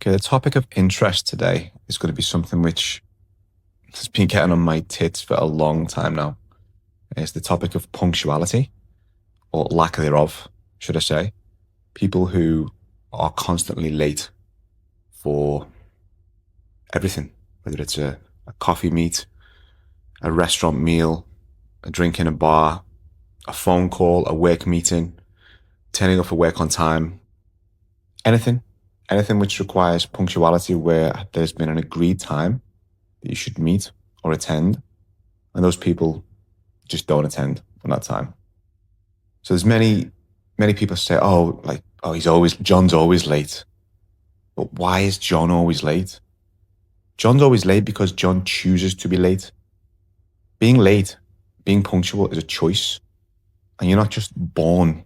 Okay, the topic of interest today is going to be something which has been getting on my tits for a long time now. It's the topic of punctuality, or lack thereof, should I say. People who are constantly late for everything, whether it's a coffee meet, a restaurant meal, a drink in a bar, a phone call, a work meeting, turning up for work on time, anything, anything which requires punctuality where there's been an agreed time that you should meet or attend, and those people just don't attend on that time. So there's many people say, oh, John's always late. But why is John always late? John's always late because John chooses to be late. Being late, being punctual is a choice. And you're not just born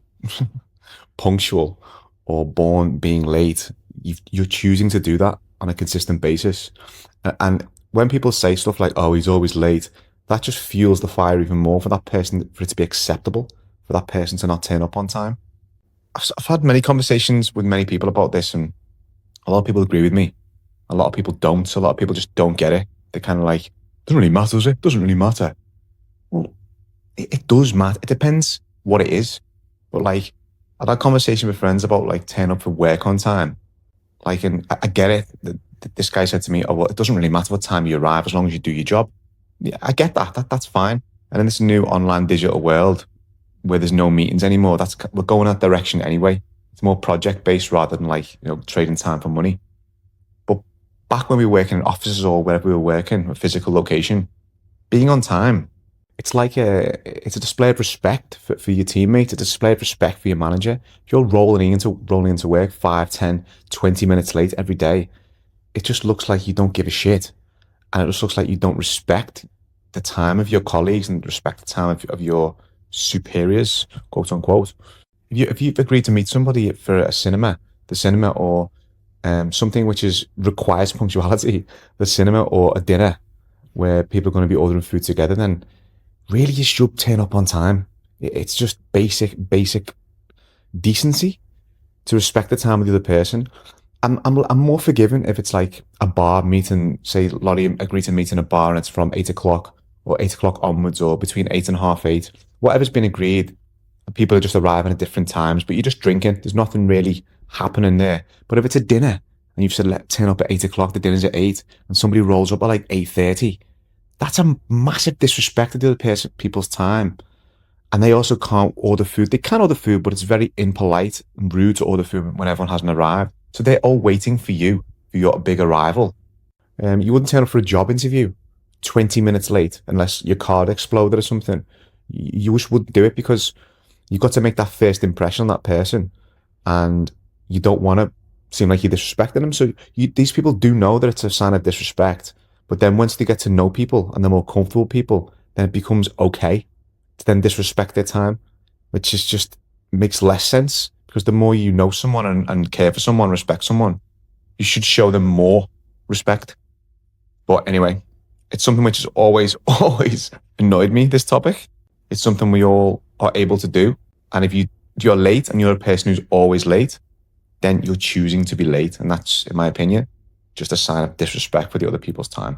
punctual or born being late. You're choosing to do that on a consistent basis. And when people say stuff like, oh, he's always late, that just fuels the fire even more for that person, for it to be acceptable, for that person to not turn up on time. I've had many conversations with many people about this, and a lot of people agree with me. A lot of people don't. A lot of people just don't get it. They're kind of like, doesn't really matter, does it? Doesn't really matter. Well, it does matter. It depends what it is. But like, I've had conversation with friends about like turning up for work on time. Like, and I get it. This guy said to me, oh, well, it doesn't really matter what time you arrive as long as you do your job. Yeah, I get that. That's fine. And in this new online digital world where there's no meetings anymore, we're going that direction anyway. It's more project based rather than like, trading time for money. But back when we were working in offices or wherever we were working, a physical location, being on time, it's like it's a display of respect for your teammates, a display of respect for your manager. If you're rolling into work 5, 10, 20 minutes late every day, it just looks like you don't give a shit. And it just looks like you don't respect the time of your colleagues and respect the time of your superiors, quote unquote. If you've agreed to meet somebody for the cinema, or something which requires punctuality, the cinema or a dinner where people are going to be ordering food together, then really you should turn up on time. It's just basic decency to respect the time of the other person. I'm more forgiving if it's like a bar meeting, say Lottie agreed to meet in a bar and it's from 8 o'clock or 8 o'clock onwards or between 8 and half 8, whatever's been agreed. People are just arriving at different times, but you're just drinking. There's nothing really happening there. But if it's a dinner and you've said, turn up at 8 o'clock, the dinner's at 8, and somebody rolls up at like 8:30, that's a massive disrespect to the other people's time. And they also can't order food. They can order food, but it's very impolite and rude to order food when everyone hasn't arrived. So they're all waiting for you, for your big arrival. You wouldn't turn up for a job interview 20 minutes late unless your card exploded or something. You just wouldn't do it because you've got to make that first impression on that person. And you don't want to seem like you're disrespecting them. So these people do know that it's a sign of disrespect. But then once they get to know people and they're more comfortable people, then it becomes okay to then disrespect their time, which is just makes less sense. Because the more you know someone and care for someone, respect someone, you should show them more respect. But anyway, it's something which has always, always annoyed me, this topic. It's something we all are able to do. And if you're late and you're a person who's always late, then you're choosing to be late. And that's, in my opinion, just a sign of disrespect for the other people's time.